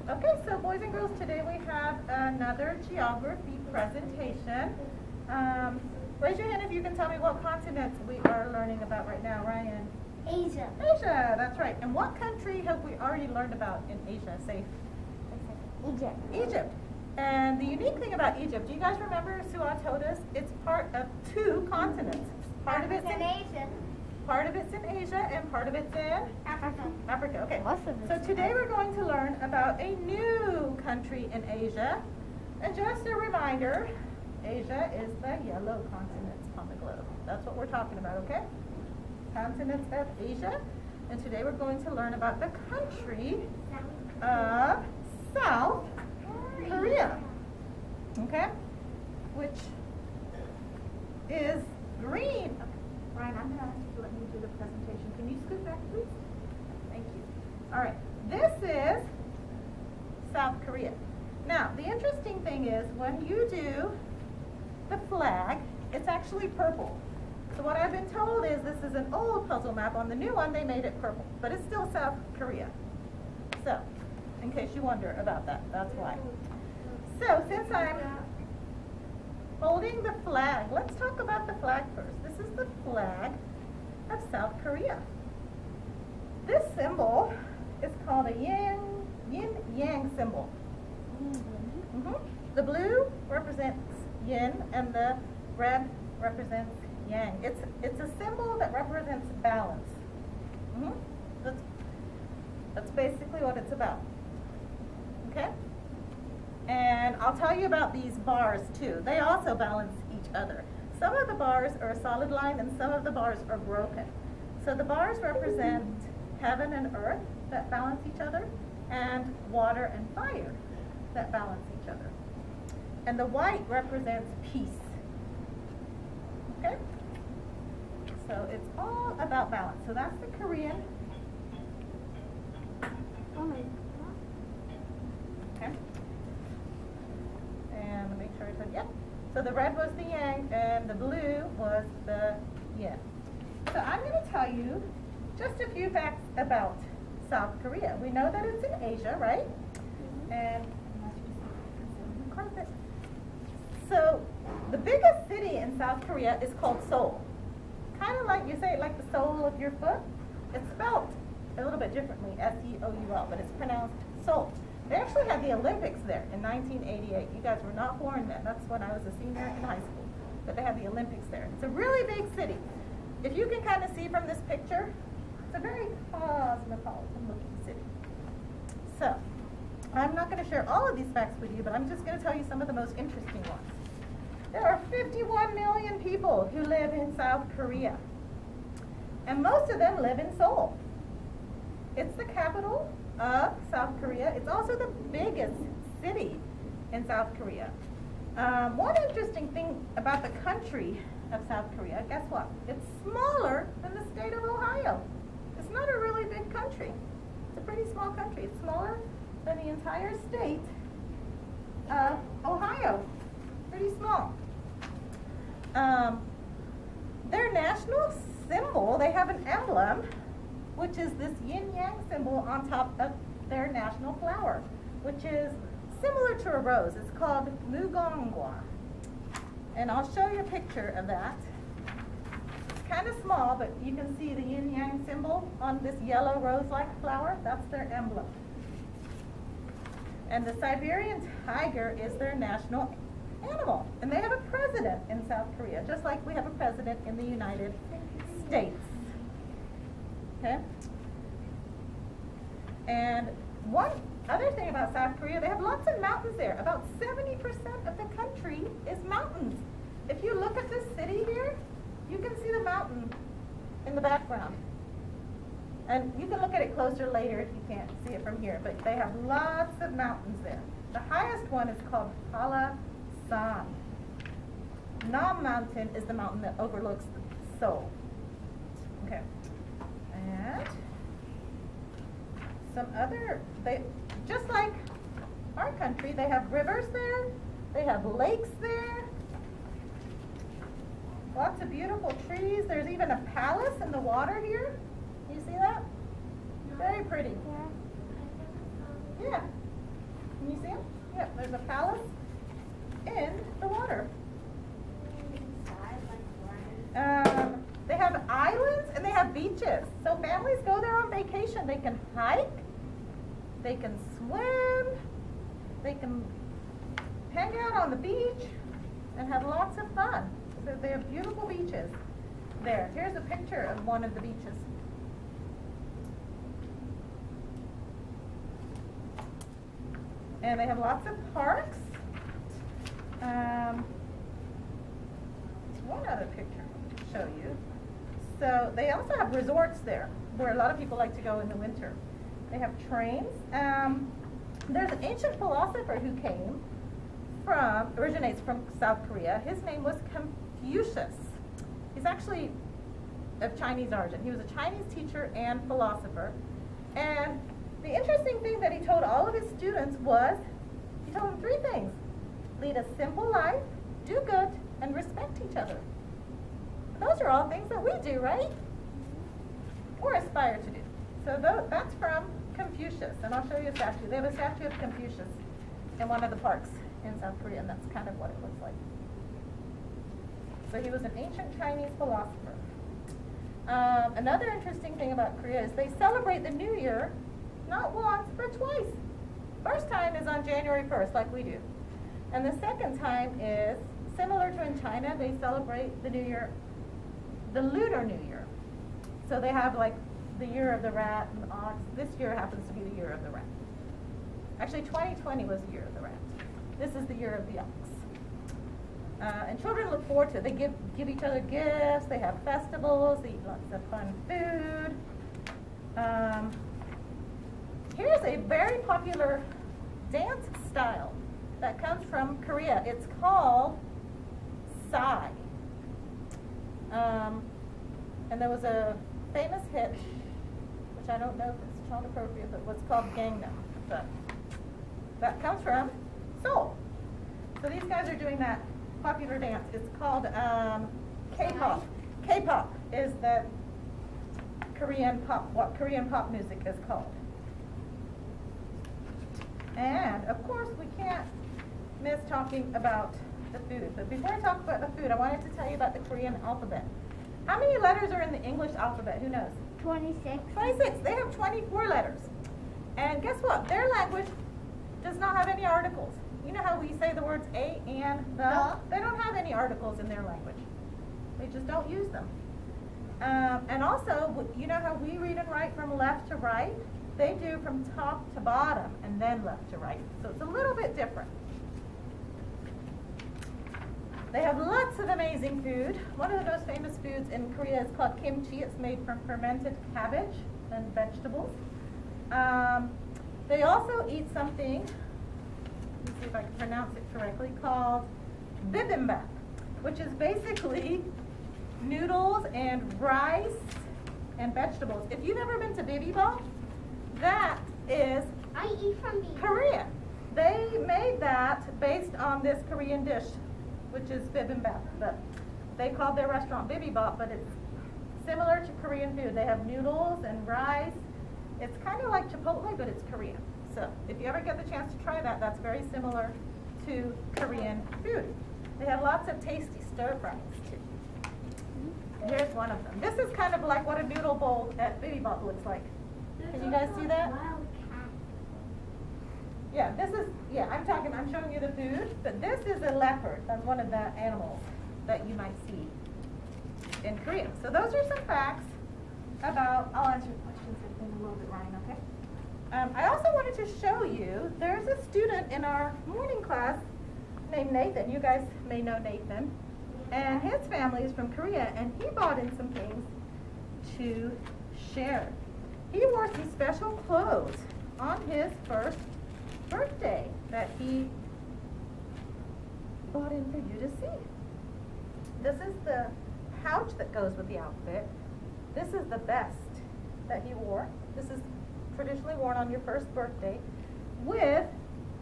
Okay, so boys and girls, today we have another geography presentation. Raise your hand if you can tell me what continents we are learning about right now, Ryan. Asia. Asia, that's right. And what country have we already learned about in Asia? Say Egypt. Egypt. And the unique thing about Egypt, do you guys remember Suad told us it's part of two continents. Part of it's in Asia. Part of it's in Asia and part of it's in Africa. Africa. Okay. Most of it's So in today we're going to learn about a new country in Asia. And just a reminder, Asia is the yellow continent on the globe. That's what we're talking about, okay? Continents of Asia. And today we're going to learn about the country of South Korea. Okay? Which is green. Ryan, I'm going to ask you to let me do the presentation. Can you scoot back, please? Thank you. All right. This is South Korea. Now, the interesting thing is when you do the flag, it's actually purple. So what I've been told is this is an old puzzle map. On the new one, they made it purple, but it's still South Korea. So, in case you wonder about that, that's why. So, since I'm holding the flag, let's talk about the flag first. This is the flag of South Korea. This symbol is called a yin-yang symbol. The blue represents yin and the red represents yang. It's a symbol that represents balance. That's basically what it's about. Okay? And I'll tell you about these bars too. They also balance each other. Some of the bars are a solid line and some of the bars are broken. So the bars represent heaven and earth that balance each other, and water and fire that balance each other. And the white represents peace. Okay? So it's all about balance. So that's the Korean. Okay? And make sure I said yep. So the red was the yang and the blue was the yin. So I'm going to tell you just a few facts about South Korea. We know that it's in Asia, right? And so the biggest city in South Korea is called Seoul. Kind of like you say it like the sole of your foot. It's spelled a little bit differently, S-E-O-U-L, but it's pronounced Seoul. They actually had the Olympics there in 1988. You guys were not born then. That's when I was a senior in high school. But they had the Olympics there. It's a really big city. If you can kind of see from this picture, it's a very cosmopolitan looking city. So, I'm not going to share all of these facts with you, but I'm just going to tell you some of the most interesting ones. There are 51 million people who live in South Korea. And most of them live in Seoul. It's the capital of South Korea. It's also the biggest city in South Korea. One interesting thing about the country of South Korea, guess what? It's smaller than the state of Ohio. It's not a really big country. It's a pretty small country. It's smaller than the entire state of Ohio. Pretty small. Their national symbol, they have an emblem, which is this yin-yang symbol on top of their national flower, which is similar to a rose. It's called mugonghwa. And I'll show you a picture of that. It's kind of small, but you can see the yin-yang symbol on this yellow rose-like flower. That's their emblem. And the Siberian tiger is their national animal. And they have a president in South Korea, just like we have a president in the United States. Okay? And one other thing about South Korea, they have lots of mountains there. About 70% of the country is mountains. If you look at this city here, you can see the mountain in the background. And you can look at it closer later if you can't see it from here, but they have lots of mountains there. The highest one is called Halasan. Nam Mountain is the mountain that overlooks Seoul. Okay. And some other, just like our country, they have rivers there, they have lakes there, lots of beautiful trees. There's even a palace in the water here. You see that? Very pretty. Yeah. there's a palace in the water. They have islands and they have beaches. So families go there on vacation. They can hike, they can swim, they can hang out on the beach and have lots of fun. So they have beautiful beaches there. Here's a picture of one of the beaches. And they have lots of parks. One other picture to show you. So they also have resorts there where a lot of people like to go in the winter. They have trains. There's an ancient philosopher who originates from South Korea. His name was Confucius. He's actually of Chinese origin. He was a Chinese teacher and philosopher. And the interesting thing that he told all of his students was, he told them three things: lead a simple life, do good, and respect each other. Those are all things that we do, right? Or aspire to do. So that's from Confucius, and I'll show you a statue. They have a statue of Confucius in one of the parks in South Korea, and that's kind of what it looks like. So he was an ancient Chinese philosopher. Another interesting thing about Korea is they celebrate the New Year not once, but twice. First time is on January 1st, like we do. And the second time is similar to in China. They celebrate the New Year, the Lunar New Year. So they have like the year of the rat and the ox. This year happens to be the year of the rat. Actually, 2020 was the year of the rat. This is the year of the ox. And children look forward to it. They give each other gifts. They have festivals. They eat lots of fun food. Here's a very popular dance style that comes from Korea. It's called Psy. And there was a famous hit, which I don't know if it's child appropriate, but what's called Gangnam. But that comes from Seoul. So these guys are doing that popular dance. It's called K-pop. K-pop is the Korean pop, what Korean pop music is called. And of course we can't miss talking about the food. But before I talk about the food, I wanted to tell you about the Korean alphabet. How many letters are in the English alphabet? Who knows? 26. 26. They have 24 letters. And guess what? Their language does not have any articles. You know how we say the words a, and, the? They don't have any articles in their language. They just don't use them. And also, you know how we read and write from left to right? They do from top to bottom and then left to right. So it's a little bit different. They have lots of amazing food. One of the most famous foods in Korea is called kimchi. It's made from fermented cabbage and vegetables. They also eat something, let me see if I can pronounce it correctly, called bibimbap, which is basically noodles and rice and vegetables. If you've ever been to Bibimbap, that is I eat from the Korea. They made that based on this Korean dish, which is bibimbap. But they called their restaurant Bibimbap, but it's similar to Korean food. They have noodles and rice. It's kind of like Chipotle, but it's Korean. So if you ever get the chance to try that, that's very similar to Korean food. They have lots of tasty stir fries too. Here's one of them. This is kind of like what a noodle bowl at Bibimbap looks like. Can you guys see that? Yeah, I'm showing you the food, but this is a leopard. That's one of the animals that you might see in Korea. So those are some facts about, I'll answer your questions in a little bit, Ryan, okay? I also wanted to show you, there's a student in our morning class named Nathan. You guys may know Nathan. And his family is from Korea, and he brought in some things to share. He wore some special clothes on his first birthday that he brought in for you to see. This is the pouch that goes with the outfit. This is the vest that he wore. This is traditionally worn on your first birthday with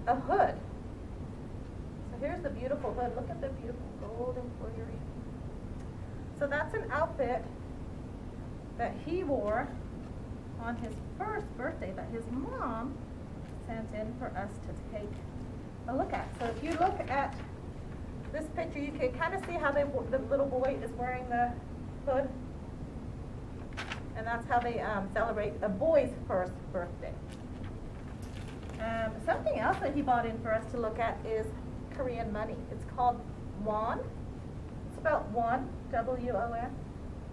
a hood. So here's the beautiful hood. Look at the beautiful gold embroidery. So that's an outfit that he wore on his first birthday that his mom sent in for us to take a look at. So if you look at this picture, you can kind of see how the little boy is wearing the hood. And that's how they celebrate a boy's first birthday. Something else that he bought in for us to look at is Korean money. It's called won. It's spelled won, W-O-N.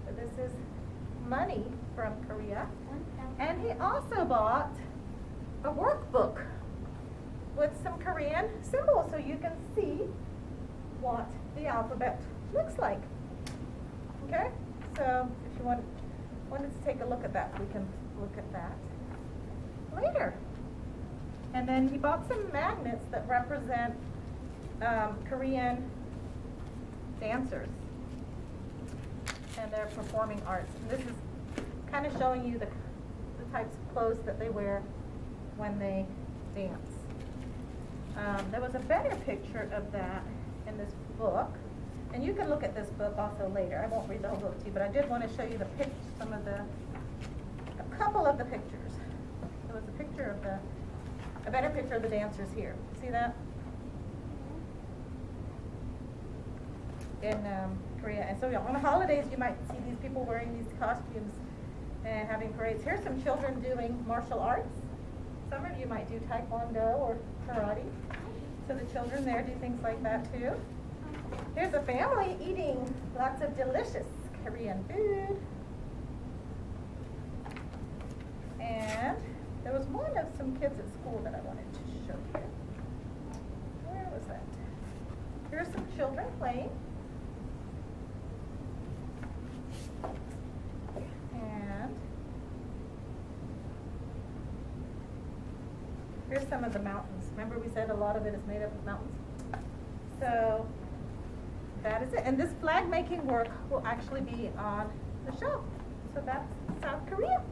So this is money from Korea. And he also bought a workbook with some Korean symbols so you can see what the alphabet looks like. Okay? So if you wanted to take a look at that, we can look at that later. And then he bought some magnets that represent Korean dancers and their performing arts. And this is kind of showing you the types of clothes that they wear when they dance. There was a better picture of that in this book, and you can look at this book also later. I won't read the whole book to you, but I did want to show you a couple of the pictures. There was a better picture of the dancers here. See that? In Korea. And so on the holidays, you might see these people wearing these costumes and having parades. Here's some children doing martial arts. Some of you might do taekwondo or karate. So the children there do things like that too. Here's a family eating lots of delicious Korean food. And there was one of some kids at school that I wanted to show you. Where was that? Here's some children playing. And here's some of the mountains. Remember we said a lot of it is made up of mountains? So that is it. And this flag making work will actually be on the show. So that's South Korea.